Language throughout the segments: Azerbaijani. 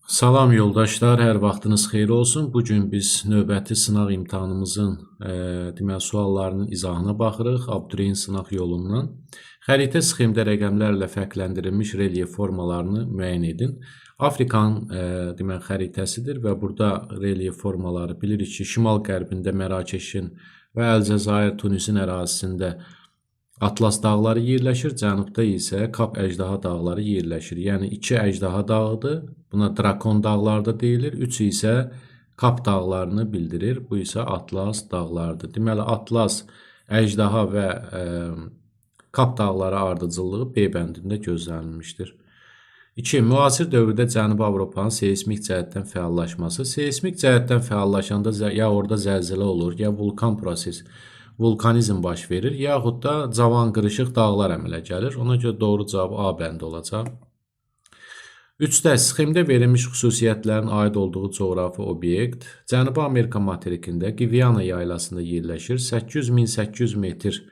Salam yoldaşlar, hər vaxtınız xeyir olsun. Bu gün biz növbəti sınaq imtahanımızın deməli suallarının izahına baxırıq. Abituriyent sınaq yolundan. Xəritə sxemdə rəqəmlərlə fərqləndirilmiş relyef formalarını müəyyən edin. Afrikanın deməli xəritəsidir və burada relyef formaları bilirik ki, şimal-qərbində Mərakeşin və Əlcəzair, Tunisin ərazisində Atlas dağları yerləşir, cənubda isə Kap əjdaha dağları yerləşir. Yəni 2 əjdaha dağıdır. Buna Drakon dağları da deyilir. 3 isə Kap dağlarını bildirir. Bu isə Atlas dağlarıdır. Deməli Atlas, əjdaha və Kap dağları ardıcıllığı B bəndində gözlənilmişdir. 2. Müasir dövrdə Cənubi Avropanın seismik cəhətdən fəallaşması. Seismik cəhətdən fəallaşanda ya orada zəlzələ olur, ya vulkanizm baş verir, yaxud da cavan qırışıq dağlar əmələ gəlir. Ona görə doğru cavab A bəndi olacaq. 3-də sxemdə verilmiş xüsusiyyətlərin aid olduğu coğrafi obyekt Cənubi Amerika materikində Qviana yaylasında yerləşir. 800-1800 metr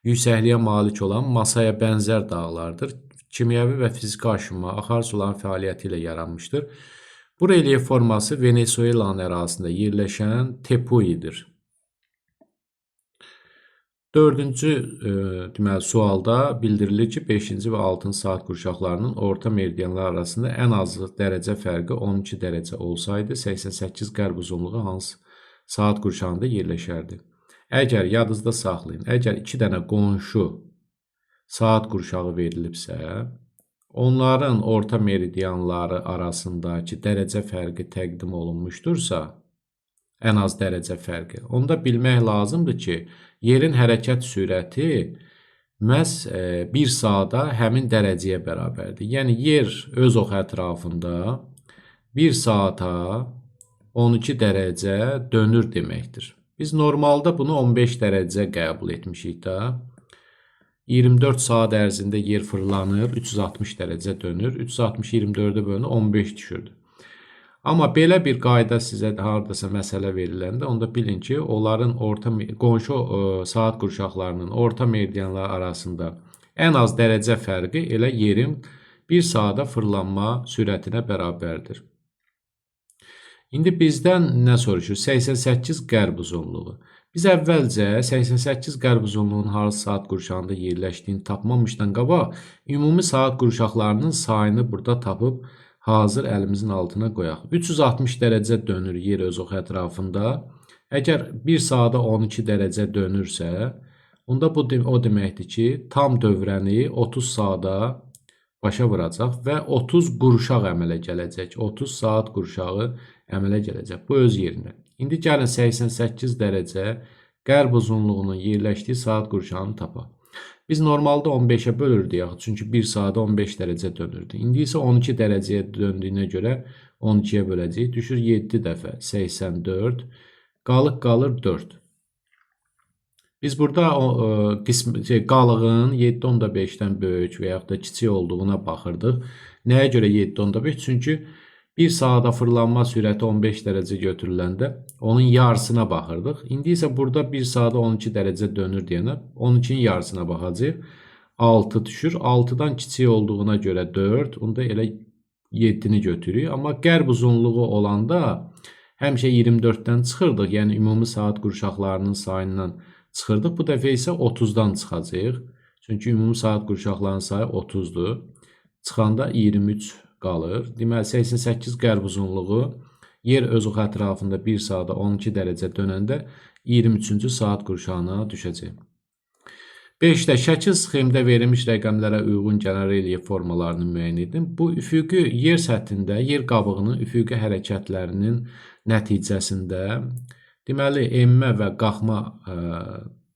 yüksəkliyə malik olan masaya bənzər dağlardır. Kimyəvi və fiziki aşınma axar suların fəaliyyəti ilə yaranmışdır. Bu relyef forması Venezuelanın ərazisində yerləşən Tepui'dir. Dördüncü deməli, sualda bildirilir ki, 5-ci və 6-cı saat qurşaqlarının orta meridianlar arasında ən azı dərəcə fərqi 12 dərəcə olsaydı, 88 qərb uzunluğu hansı saat qurşağında yerləşərdi? Əgər yadınızda saxlayın, əgər 2 dənə qonşu saat qurşağı verilibsə, onların orta meridianları arasındakı dərəcə fərqi təqdim olunmuşdursa, ən az dərəcə fərqi. Onda bilmək lazımdır ki, yerin hərəkət sürəti məhz 1 saata həmin dərəcəyə bərabərdir. Yəni, yer öz ox ətrafında 1 saata 12 dərəcə dönür deməkdir. Biz normalda bunu 15 dərəcə qəbul etmişik də. 24 saat ərzində yer fırlanır, 360 dərəcə dönür. 360 24-ə bölünür, 15 düşürdü. Amma belə bir qayda sizə haradasa məsələ veriləndə, onda bilin ki, onların qonşu saat qurşaqlarının orta meridianlar arasında ən az dərəcə fərqi elə yerin 1 saata fırlanma sürətinə bərabərdir. İndi bizdən nə soruşur? 88 qərb uzunluğu. Biz əvvəlcə 88 qərb uzunluğunun hansı saat qurşağında yerləşdiyini tapmamışdan qabaq, ümumi saat qurşaqlarının sayını burada tapıb hazır əlimizin altına qoyaq. 360 dərəcə dönür yer öz ox ətrafında. Əgər 1 saata 12 dərəcə dönürsə, onda bu o deməkdir ki, tam dövrəni 30 saata başa vuracaq və 30 qurşaq əmələ gələcək. 30 saat qurşağı əmələ gələcək. Bu öz yerində. İndi gəlin 88 dərəcə qərb uzunluğunun yerləşdiyi saat qurşağını tapaq. Biz normalda 15-ə bölürdük, çünki 1 saata 15 dərəcə dönürdü. İndi isə 12 dərəcəyə döndüyünə görə 12-yə böləcəyik. Düşür 7 dəfə 84, qalır 4. Biz burada qalığın 7.5-dən böyük və yaxud da kiçik olduğuna baxırdıq. Nəyə görə 7.5? Çünki 1 saata fırlanma sürəti 15 dərəcə götürüləndə onun yarısına baxırdıq. İndi isə burada 1 saata 12 dərəcə dönür deyənə 12-nin yarısına baxacaq. 6 düşür. 6-dan kiçik olduğuna görə 4. Onda elə 7-ni götürürük. Amma qərb uzunluğu olanda həmişə 24-dən çıxırdıq. Yəni ümumi saat qurşaqlarının sayından çıxırdıq. Bu dəfə isə 30-dan çıxacaq. Çünki ümumi saat qurşaqlarının sayı 30-dur. Çıxanda 23 qalır. Deməli, 88 qərb uzunluğu yer öz ox ətrafında 1 saata 12 dərəcə dönəndə 23-cü saat qurşağına düşəcək. 5-də şəkil sxemdə verilmiş rəqəmlərə uyğun gələn relyef formalarını müəyyən edin. Bu, üfüqi yer səthində yer qabığının üfüqi hərəkətlərinin nəticəsində deməli, emmə və qalxma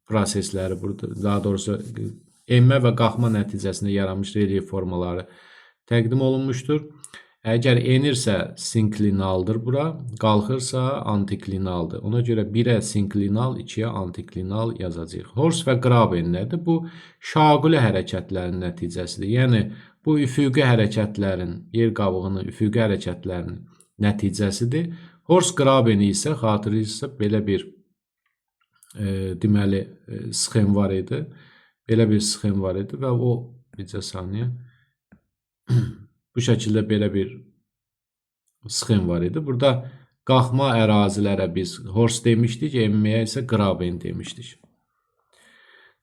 prosesləri burada, daha doğrusu emmə və qalxma nəticəsində yaranmış relyef formaları təqdim olunmuşdur. Əgər enirsə sinklinaldır bura, qalxırsa antiklinaldır. Ona görə 1-ə sinklinal, 2-yə antiklinal yazacağıq. Hors və Graben nədir? Bu, şaquli hərəkətlərin nəticəsidir. Yəni, bu üfüqi hərəkətlərin, yer qabığının üfüqi hərəkətlərinin nəticəsidir. Hors Grabeni isə, xatırlayırsa, belə bir deməli, sxem var idi. Belə bir sxem var idi və o, bircə saniyə, bu şəkildə belə bir sxem var idi. Burada qalxma ərazilərə biz horst demişdik, enməyə isə graben demişdik.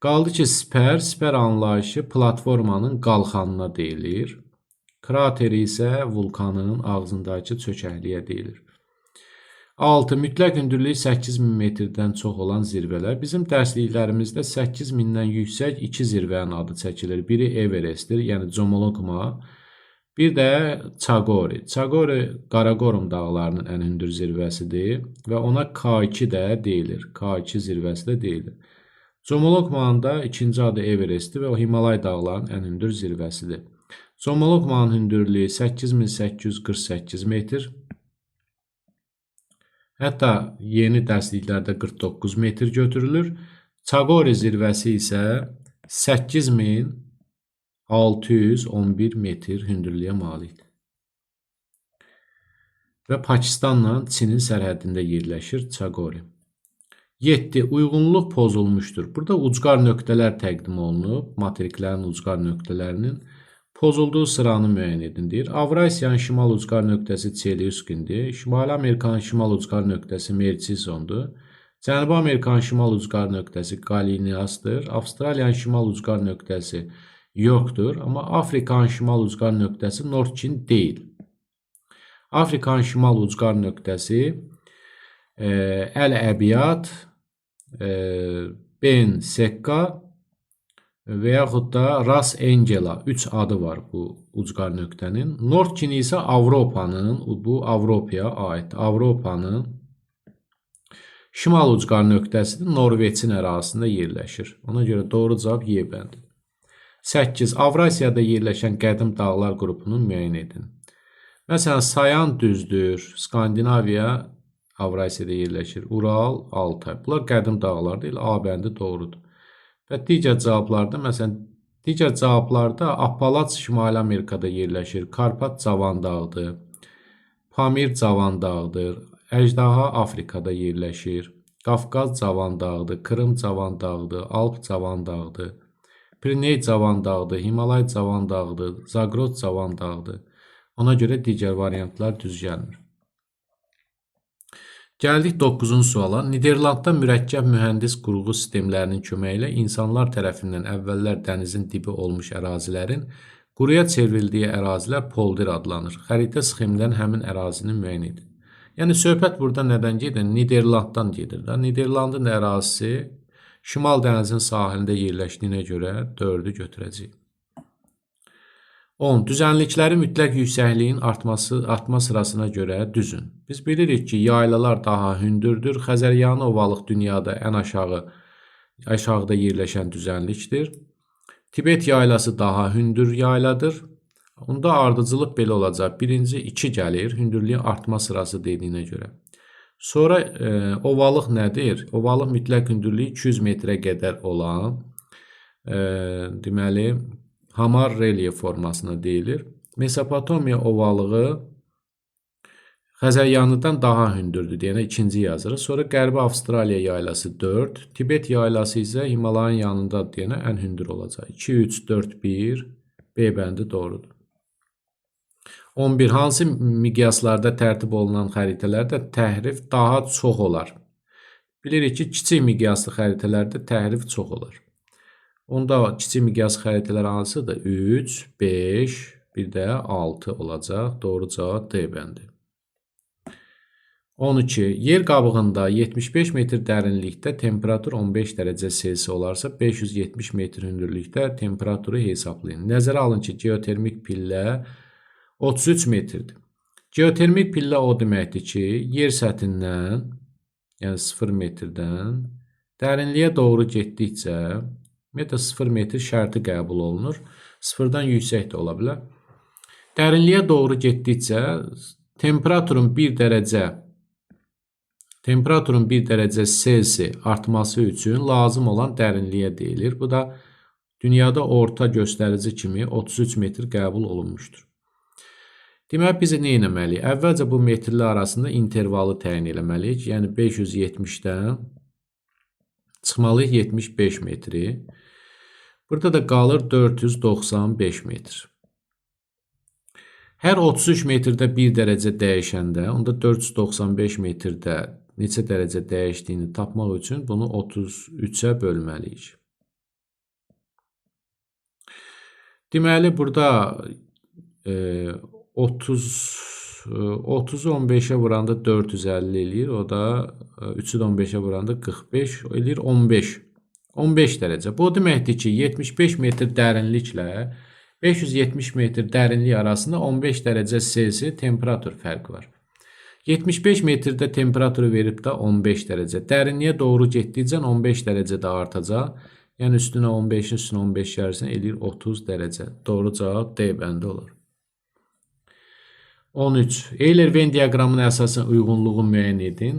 Qaldı ki, siper anlayışı platformanın qalxanına deyilir. Krateri isə vulkanın ağzındakı çökəkliyə deyilir. 6. Mütləq hündürlüyü 8000 metrdən çox olan zirvələr. Bizim dərsliklərimizdə 8000-dən yüksək 2 zirvənin adı çəkilir. Biri Everestdir, yəni Comolungma. Bir də Çaqori. Çaqori Qaraqorum dağlarının ən hündür zirvəsidir və ona K2 də deyilir. K2 zirvəsi də deyilir. Comolungmanın da ikinci adı Everestdir və o Himalay dağlarının ən hündür zirvəsidir. Comolungmanın hündürlüyü 8848 metr. Hətta yeni dərsliklərdə 49 metr götürülür. Çaqori zirvəsi isə 8611 metr hündürlüyə malikdir. Və Pakistanla Çinin sərhədində yerləşir Çaqori. 7. Uyğunluq pozulmuşdur. Burada ucqar nöqtələr təqdim olunub. Materiklərin ucqar nöqtələrinin pozulduğu sıranı müəyyən edin deyir. Avrasiyanın şimal ucqar nöqtəsi Çelyuskindir. Şimali Amerikanın şimal ucqar nöqtəsi Merchisondur. Cənubi Amerikanın şimal ucqar nöqtəsi Galiniasdır. Avstraliyanın şimal ucqar nöqtəsi Yorkdur. Amma Afrikanın şimal ucqar nöqtəsi Nordkin deyil. Afrikanın şimal ucqar nöqtəsi Əl-Əbiyat, Ben Sekka və yaxud da Ras Angela 3 adı var bu ucqar nöqtənin. Nordkin isə Avropanın, bu Avropaya aid Avropanın şimal ucqar nöqtəsidir. Norveçin ərazisində yerləşir. Ona görə doğru cavab Y bəndidir. 8. Avrasiyada yerləşən qədim dağlar qrupunu müəyyən edin. Məsələn, Sayan düzdür, Skandinaviya Avrasiyada yerləşir, Ural, Altay. Bunlar qədim dağlar deyil, A bəndi doğrudur. Və digər cavablarda, məsələn, digər cavablarda Appalaç Şimali Amerikada yerləşir, Karpat Cavan dağdır, Pamir Cavan dağdır, Əjdaha Afrikada yerləşir, Qafqaz Cavan dağdır, Krım Cavan dağdır, Alp Cavan dağdır, Piriney Cavan dağdır, Himalay Cavan dağdır, Zagrod Cavan dağdır. Ona görə digər variantlar düz gəlmir. Gəldik 9-cu suala. Niderlandda mürəkkəb mühəndis qurğu sistemlərinin köməyi ilə insanlar tərəfindən əvvəllər dənizin dibi olmuş ərazilərin quruya çevrildiyi ərazilər polder adlanır. Xəritə sxemindən həmin ərazini müəyyən edin. Yəni, söhbət burada nədən gedir? Niderlanddan gedir. Niderlandın ərazisi Şimal dənizin sahilində yerləşdiyinə görə 4-ü götürəcəyik. 10. Düzənlikləri mütləq yüksəkliyin artma sırasına görə düzün. Biz bilirik ki, yaylalar daha hündürdür. Xəzəryanı ovalıq dünyada ən aşağıda yerləşən düzənlikdir. Tibet yaylası daha hündür yayladır. Onda ardıcılıq belə olacaq. Birinci 2 gəlir, hündürlüyün artma sırası dediyinə görə. Sonra ovalıq nədir? Ovalıq mütləq hündürlüyü 200 metrə qədər olan, deməli, hamar relyef formasına deyilir. Mesopotamiya ovalığı Xəzəryanıdan daha hündürdür deyənə ikinci yazırıq. Sonra Qərbi Avstraliya yaylası 4, Tibet yaylası isə Himalayın yanında deyənə ən hündür olacaq. 2, 3, 4, 1, B bəndi doğrudur. 11. Hansı miqyaslarda tərtib olunan xəritələrdə təhrif daha çox olar? Bilirik ki, kiçik miqyaslı xəritələrdə təhrif çox olar. Onda kiçik miqyas xəritələr hansıdır? 3, 5, bir də 6 olacaq. Doğru cavab D bəndi. 12. Yer qabığında 75 metr dərinlikdə temperatur 15 dərəcə Selsi olarsa, 570 metr hündürlükdə temperaturu hesablayın. Nəzərə alın ki, geotermik pillə 33 metrdir. Geotermik pillə o deməkdir ki, yer səthindən, yəni 0 metrdən dərinliyə doğru getdikcə, ümumiyyətlə 0 metr şərti qəbul olunur. 0-dan yüksək də ola bilər. Dərinliyə doğru getdikcə temperaturun 1 dərəcə Selsi artması üçün lazım olan dərinliyə deyilir. Bu da dünyada orta göstərici kimi 33 metr qəbul olunmuşdur. Demək, biz nə etməliyik? Əvvəlcə bu metrlər arasında intervalı təyin etməliyik. Yəni 570-dən çıxmalıyıq 75 metri. Burada da qalır 495 metr. Hər 33 metrdə 1 dərəcə dəyişəndə, onda 495 metrdə neçə dərəcə dəyişdiyini tapmaq üçün bunu 33-ə bölməliyik. Deməli, burada 30'u 15'e vuranda 450 eləyir. O da 3'ü də 15'e vuranda 45 eləyir 15. 15 dərəcə. Bu deməkdir ki, 75 metr dərinliklə 570 metr dərinlik arasında 15 dərəcə Selsi temperatur fərqi var. 75 metrdə temperaturu verib də 15 dərəcə. Dərinliyə doğru getdikcə 15 dərəcə də artacaq. Yəni üstünə 15'in üstünə 15 gəlirsən eləyir 30 dərəcə. Doğru cavab D bəndi olur. 13. Euler-Venn diaqramının əsasən uyğunluğu müəyyən edin.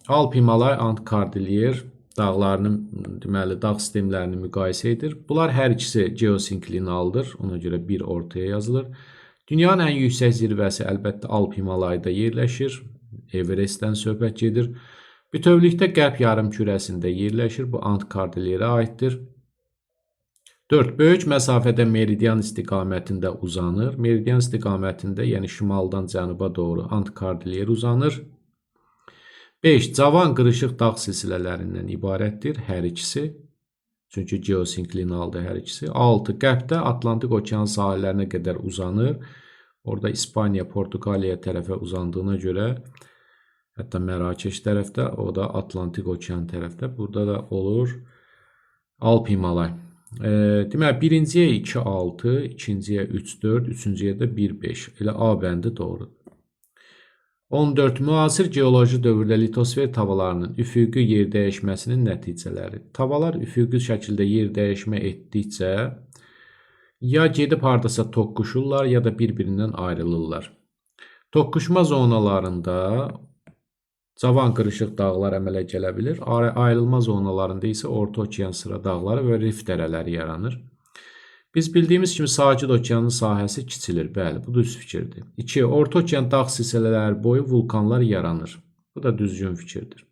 Alp-Himalay, Ant-Kordilyer dağlarının, deməli, dağ sistemlərini müqayisə edir. Bunlar hər ikisi geosinklinaldır. Ona görə bir ortaya yazılır. Dünyanın ən yüksək zirvəsi əlbəttə Alp-Himalayda yerləşir. Everestdən söhbət gedir. Bütövlükdə qərb yarımkürəsində yerləşir. Bu Ant-Kordilyerə aiddir. 4. Böyük məsafədə meridian istiqamətində uzanır. Meridian istiqamətində, yəni şimaldan cənuba doğru Ant-Kordilyer uzanır. 5. Cavan qırışıq dağ silsilələrindən ibarətdir hər ikisi. Çünki geosinklinaldır hər ikisi. 6. Qərbdə Atlantik okean sahillərinə qədər uzanır. Orada İspaniya, Portuqaliya tərəfə uzandığına görə, hətta Mərakeş tərəfdə, o da Atlantik okean tərəfdə. Burada da olur Alp-Himalay. Deməli, birinciyə 2-6, ikinciyə 3-4, üçüncüyə də 1-5. Elə A bəndi doğrudur. 14. Müasir geoloji dövrdə litosfer tavalarının üfüqi yer dəyişməsinin nəticələri. Tavalar üfüqi şəkildə yer dəyişmə etdikcə ya gedib hardasa toqquşurlar, ya da bir-birindən ayrılırlar. Toqquşma zonalarında cavan qırışıq dağlar əmələ gələ bilir. Ayrılma zonalarında isə Orta Okean sıra dağları və rif dərələri yaranır. Biz bildiyimiz kimi Sakit Okeanın sahəsi kiçilir. Bəli, bu düz fikirdir. 2. Orta Okean dağ silsilələri boyu vulkanlar yaranır. Bu da düzgün fikirdir.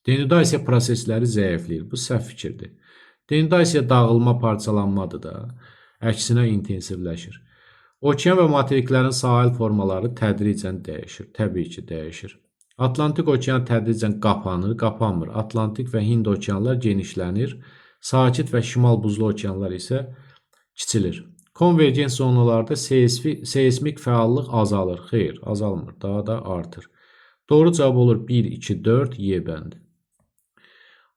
Denudasiya prosesləri zəifləyir. Bu səhv fikirdir. Denudasiya dağılma, parçalanmadır da. Əksinə intensivləşir. Okean və materiklərin sahil formaları tədricən dəyişir. Təbii ki, dəyişir. Atlantik Okean tədricən qapanır, qapanmır. Atlantik və Hind okeanlar genişlənir. Sakit və şimal buzlu okeanlar isə kiçilir. Konvergens zonalarda seismik fəallıq azalır. Xeyr, azalmır, daha da artır. Doğru cavab olur 1, 2, 4, Y bəndi.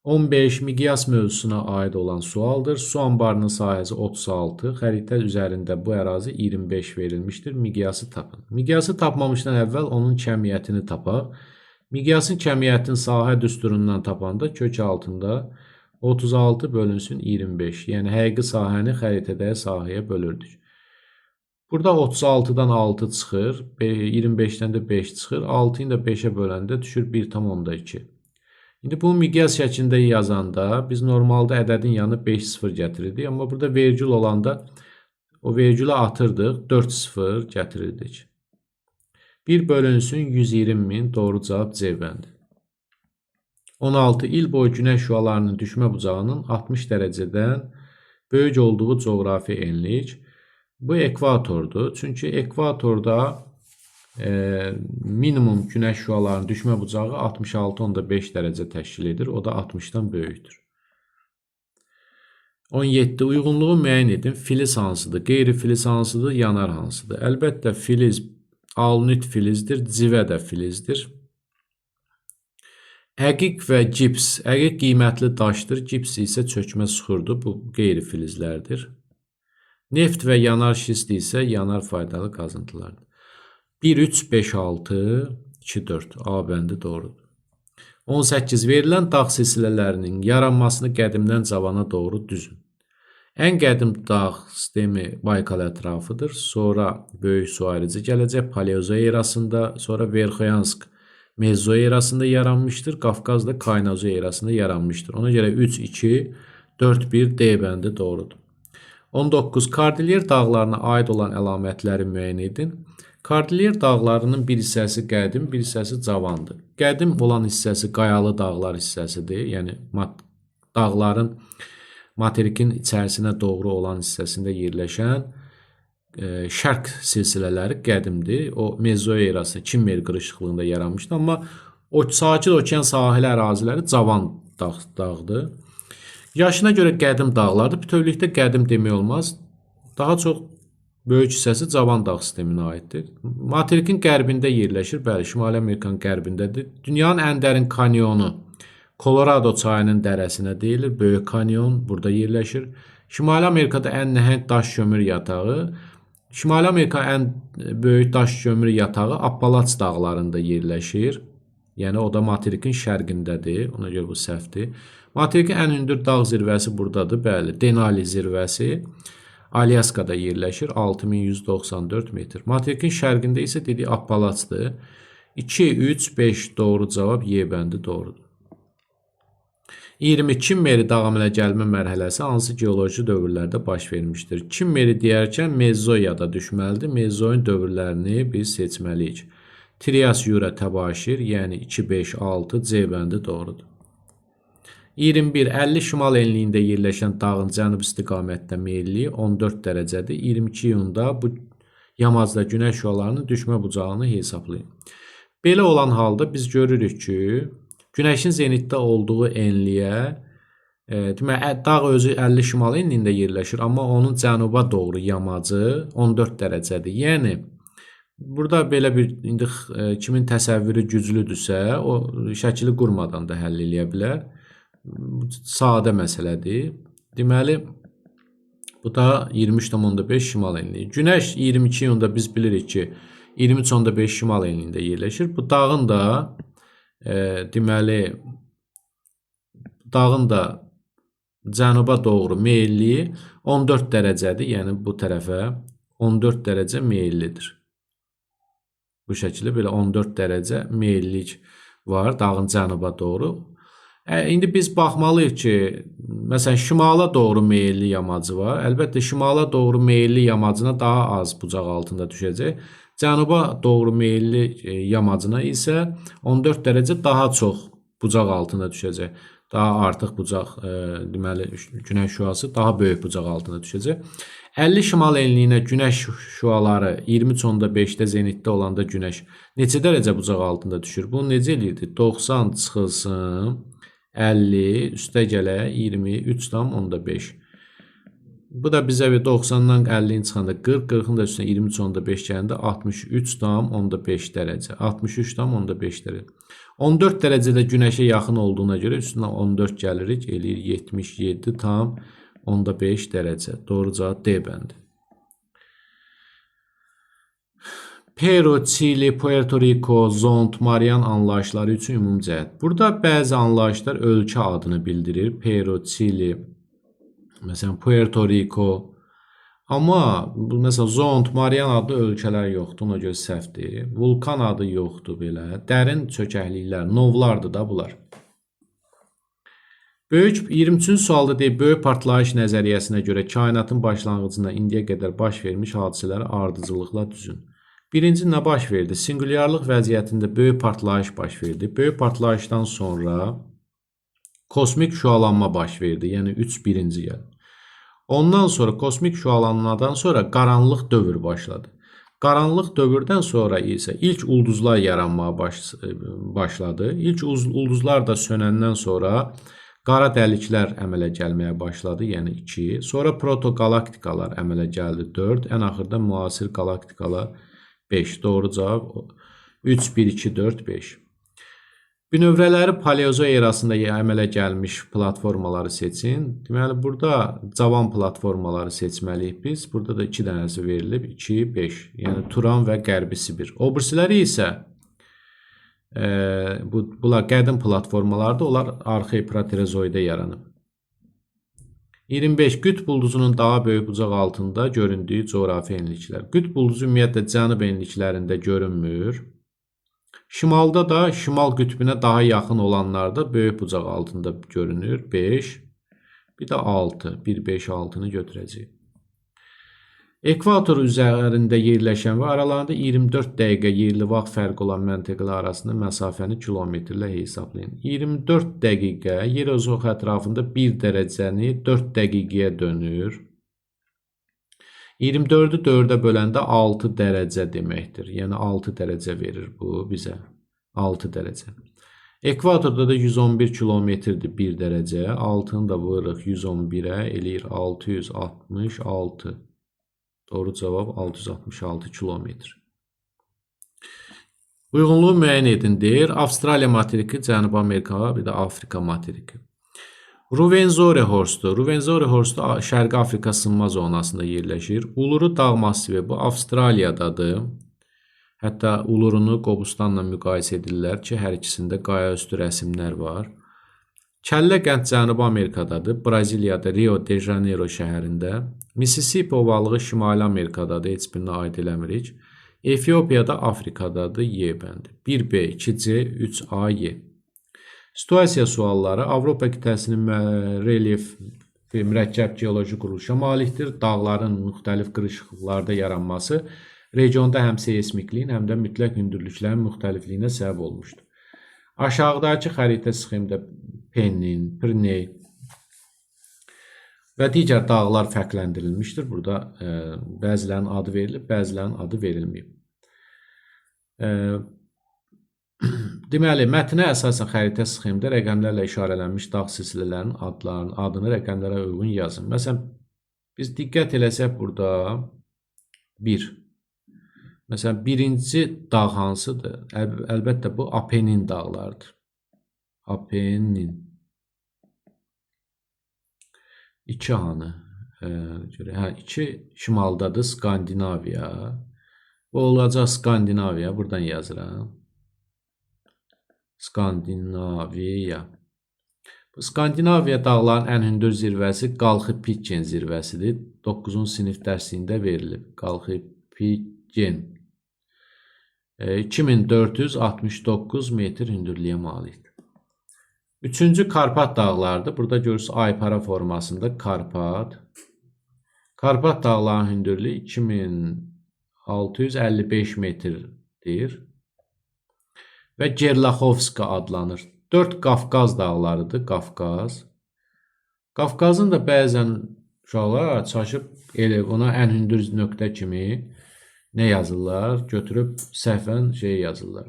15. Miqyas mövzusuna aid olan sualdır. Su anbarının sahəsi 36, xəritə üzərində bu ərazi 25 verilmişdir. Miqyası tapın. Miqyası tapmamışdan əvvəl onun kəmiyyətini tapaq. Miqyasın kəmiyyətini sahə düsturundan tapanda kök altında 36 bölünsün 25. Yəni həqiqi sahəni xəritədəki sahəyə bölürdük. Burada 36-dan 6 çıxır, 25-dən də 5 çıxır. 6-yı da 5-ə böləndə düşür 1,2. İndi bu miqyas şəklində yazanda biz normalda ədədin yanı 5-0 gətirirdik. Amma burada vergül olanda o vergülü atırdıq, 4-0 gətirirdik. 1 bölünsün 120.000 doğru cavab C bəndi. 16. İl boyu günəş şüalarının düşmə bucağının 60 dərəcədən böyük olduğu coğrafi enlik. Bu ekvatordur. Çünki ekvatorda minimum günəş şüalarının düşmə bucağı 66,5 dərəcə təşkil edir. O da 60-dan böyükdür. 17. Uyğunluğu müəyyən edin. Filiz hansıdır? Qeyri-filiz hansıdır? Yanar hansıdır? Əlbəttə filiz alunit filizdir. Civə də filizdir. Əqiq və gips. Əqiq qiymətli daşdır. Gips isə çökmə suxurdur. Bu qeyri-filizlərdir. Neft və yanar şist isə yanar faydalı qazıntılardır. 1, 3, 5, 6, 2, 4. A bəndi doğrudur. 18. Verilən dağ silsilələrinin yaranmasını qədimdən cavana doğru düzün. Ən qədim dağ sistemi Baykal ətrafıdır. Sonra böyük su ayrıcı gələcək Paleozoy erasında. Sonra Verxoyansk Mezozoy erasında yaranmışdır. Qafqaz da Kaynazoy erasında yaranmışdır. Ona görə 3, 2, 4, 1 D bəndi doğrudur. 19. Kordilyer dağlarına aid olan əlamətləri müəyyən edin. Kordilyer dağlarının bir hissəsi qədim, bir hissəsi cavandır. Qədim olan hissəsi qayalı dağlar hissəsidir. Yəni dağların materikin içərisinə doğru olan hissəsində yerləşən şərq silsilələri qədimdir. O Mezoy erası Kimmer qırışıqlığında yaranmışdı, amma o sakit okean sahili əraziləri cavan dağdır. Yaşına görə qədim dağlardır. Bütövlükdə qədim demək olmaz. Daha çox böyük hissəsi cavan dağ sisteminə aiddir. Materikin qərbində yerləşir. Bəli, Şimali Amerikanın qərbindədir. Dünyanın ən dərin kanyonu Kolorado çayının dərəsinə deyilir. Böyük kanyon burada yerləşir. Şimali Amerikada ən nəhəng daş kömür yatağı, Şimali Amerika ən böyük daş kömür yatağı Appalaç dağlarında yerləşir. Yəni o da materikin şərqindədir. Ona görə bu səhvdir. Materikin ən hündür dağ zirvəsi buradadır. Bəli, Denali zirvəsi Alyaskada yerləşir. 6194 metr. Materikin şərqində isə dediyi Appalaçdır. 2, 3, 5 doğru cavab Y bəndi doğrudur. 20. Kimmeri dağı əmələ gəlmə mərhələsi hansı geoloji dövrlərdə baş vermişdir? Kimmeri deyərkən Mezoyada düşməlidir. Mezoyun dövrlərini biz seçməliyik. Trias, Yura, Təbaşir, yəni 2, 5, 6 C bəndi doğrudur. 21. 50 şimal enliyində yerləşən dağın cənub istiqamətdə meyilliyi 14 dərəcədir. 22 iyunda bu yamacda günəş şüalarının düşmə bucağını hesablayın. Belə olan halda biz görürük ki, Günəşin zenitdə olduğu enliyə, demək, dağ özü 50 şimal enliyində yerləşir, amma onun cənuba doğru yamacı 14 dərəcədir. Yəni, burada belə bir, indi kimin təsəvvürü güclüdürsə, o şəkili qurmadan da həll eləyə bilər. Sadə məsələdir. Deməli, bu da 23,5 şimal enliyi. Günəş 22 iyunda biz bilirik ki, 23,5 şimal enliyində yerləşir. Bu dağın da deməli, dağın da cənuba doğru meyilliyi 14 dərəcədir. Yəni, bu tərəfə 14 dərəcə meyillidir. Bu şəkildə belə 14 dərəcə meyillik var dağın cənuba doğru. İndi biz baxmalıyıq ki, məsələn, şimala doğru meyilli yamacı var. Əlbəttə, şimala doğru meyilli yamacına daha az bucaq altında düşəcək. Cənuba doğru meyilli yamacına isə 14 dərəcə daha çox bucaq altında düşəcək. Daha artıq bucaq, deməli, günəş şüası daha böyük bucaq altında düşəcək. 50 şimal enliyinə günəş şüaları 23,5-də zenitdə olanda günəş neçə dərəcə bucaq altında düşür? Bunu necə eləyirdi? 90 çıxılsın 50, üstə gələ 23,5. Bu da bizə 90-dan 50-ni çıxanda 40, 40-ın da üstünə 23,5 gələndə 63,5 dərəcə. 63,5 dərəcə. 14 dərəcədə günəşə yaxın olduğuna görə üstünə 14 gəlirik, eləyir 77,5 dərəcə. Doğru cavab D bəndi. Peru, Çili, Puerto Rico, Zond, Marian anlayışları üçün ümumi cəhət. Burada bəzi anlayışlar ölkə adını bildirir. Peru, Çili, məsələn, Puerto Rico. Amma, məsələn, Zond, Marian adlı ölkələr yoxdur, ona görə səhvdir. Vulkan adı yoxdur belə. Dərin çökəkliklər, novlardır da bunlar. Böyük 23-cü sualda deyib, böyük partlayış nəzəriyyəsinə görə kainatın başlanğıcında indiyə qədər baş vermiş hadisələri ardıcıllıqla düzün. Birinci nə baş verdi? Singulyarlıq vəziyyətində böyük partlayış baş verdi. Böyük partlayışdan sonra kosmik şüalanma baş verdi. Yəni 3 birinci gəlir. Ondan sonra kosmik şüalanmadan sonra qaranlıq dövr başladı. Qaranlıq dövrdən sonra isə ilk ulduzlar yaranmağa başladı. İlk ulduzlar da sönəndən sonra qara dəliklər əmələ gəlməyə başladı, yəni 2. Sonra protogalaktikalar əmələ gəldi 4. Ən axırda müasir galaktikalar 5. Doğru cavab 3, 1, 2, 4, 5. Bünövrələri Paleozo erasında əmələ gəlmiş platformaları seçin. Deməli, burada cavan platformaları seçməliyik biz. Burada da 2 dənəsi verilib. 2, 5. Yəni, Turan və Qərbi Sibir. Obrisiləri isə bunlar qədim platformalardır. Onlar arxeyi proterozoidə yaranıb. 25. Qütb ulduzunun daha böyük bucaq altında göründüyü coğrafi enliklər. Qütb ulduzu ümumiyyətlə cənub enliklərində görünmür. Şimalda da şimal qütbünə daha yaxın olanlarda böyük bucaq altında görünür. 5. Bir də 6. 1, 5, 6-nı götürəcəyik. Ekvator üzərində yerləşən və aralarında 24 dəqiqə yerli vaxt fərqi olan məntəqələr arasında məsafəni kilometrlə hesablayın. 24 dəqiqə yer üzü ətrafında 1 dərəcəni 4 dəqiqəyə dönür. 24-ü 4-ə böləndə 6 dərəcə deməkdir. Yəni 6 dərəcə verir bu bizə. 6 dərəcə. Ekvatorda da 111 kilometrdir 1 dərəcə. 6-nı da vurırıq 111-ə, eləyir 666. Doğru cavab 666 kilometr. Uyğunluğu müəyyən edin deyir. Avstraliya materiki, Cənubi Amerika, bir də Afrika materiki. Ruvenzori horstu. Ruvenzori horstu Şərqi Afrika sınma zonasında yerləşir. Uluru dağ massivi bu Avstraliyadadır. Hətta Ulurunu Qobustanla müqayisə edirlər ki, hər ikisində qaya üstü rəsmlər var. Kəllə Qənd Cənubi Amerikadadır. Braziliyada Rio de Janeiro şəhərində. Mississippi ovalığı Şimali Amerikadadır. Heç birinə aid eləmirik. Efiopiyada Afrikadadır. Y bəndi. 1B, 2C, 3A, Y. Situasiya sualları Avropa qitəsinin relyef və mürəkkəb geoloji quruluşa malikdir. Dağların müxtəlif qırışıqlıqlarda yaranması regionda həm seismikliyin, həm də mütləq hündürlüklərin müxtəlifliyinə səbəb olmuşdur. Aşağıdakı xəritə sxemdə Pennin, Pirney və digər dağlar fərqləndirilmişdir. Burada bəzilərinin adı verilib, bəzilərinin adı verilməyib. Deməli, mətnə əsasən xəritə sxemdə rəqəmlərlə işarələnmiş dağ silsilələrinin adını rəqəmlərə uyğun yazın. Məsələn, biz diqqət eləsək burada 1. Məsələn, birinci dağ hansıdır? Əlbəttə, bu Apennin dağlarıdır. Apennin. 2 hanı? 2 şimaldadır, Skandinaviya. Bu olacaq Skandinaviya, buradan yazıram. Skandinaviya. Bu Skandinaviya dağların ən hündür zirvəsi Qalxı-Pitgen zirvəsidir. 9-cu sinif dərsliyində verilib. Qalxı-Pitgen. 2469 metr hündürlüyə malikdir. Üçüncü Karpat dağlarıdır. Burada görürsünüz aypara formasında Karpat. Karpat dağlarının hündürlüyü 2655 metrdir. Və Gerlaxovska adlanır. 4 Qafqaz dağlarıdır, Qafqaz. Qafqazın da bəzən uşaqlar çaşıb ona ən hündür nöqtə kimi nə yazırlar? Götürüb səhvən yazırlar.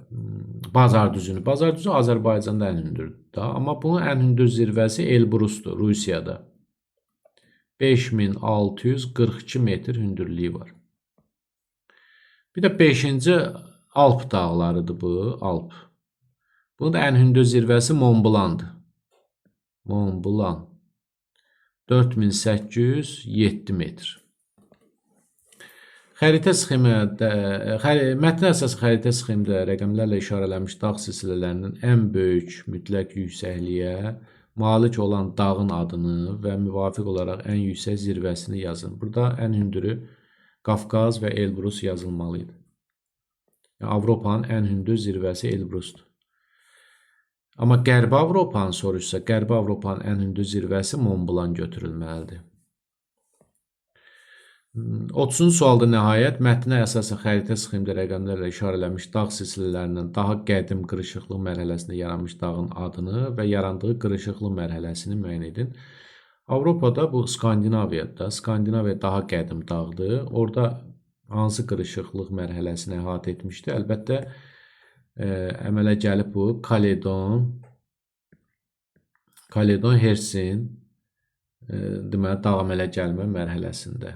Bazar düzünü. Bazar düzü Azərbaycanda ən hündürdür. Amma bunun ən hündür zirvəsi Elbrusdur, Rusiyada. 5642 metr hündürlüyü var. Bir də 5-ci Alp dağlarıdır bu, Alp. Bunun da ən hündür zirvəsi Mont Blanc'dır. Mont Blanc. 4807 metr. Xəritə sxemində, mətn əsas xəritə sxemdə rəqəmlərlə işarələnmiş dağ silsilələrinin ən böyük mütləq yüksəkliyə malik olan dağın adını və müvafiq olaraq ən yüksək zirvəsini yazın. Burada ən hündürü Qafqaz və Elbrus yazılmalıydı. Avropanın ən hündür zirvəsi Elbrusdur. Amma Qərbi Avropanı soruşsa, Qərbi Avropanın ən hündür zirvəsi Mont Blanc götürülməlidir. 30-cu sualda nəhayət mətnə əsasən xəritə sxemdə rəqəmlərlə işarələnmiş dağ silsilələrindən daha qədim qırışıqlıq mərhələsində yaranmış dağın adını və yarandığı qırışıqlıq mərhələsini müəyyən edin. Avropada bu Skandinaviyadır. Skandinaviya daha qədim dağdır. Orada hansı qırışıqlıq mərhələsini əhatə etmişdir? Əlbəttə, əmələ gəlib bu Kaledon Hersin deməli, dağ əmələ gəlmə mərhələsində.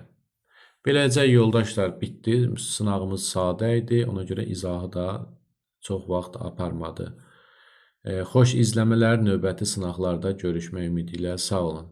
Beləcə, yoldaşlar, bitdi. Sınağımız sadə idi. Ona görə izahı da çox vaxt aparmadı. Xoş izləmələr, növbəti sınaqlarda görüşmək ümidi ilə sağ olun.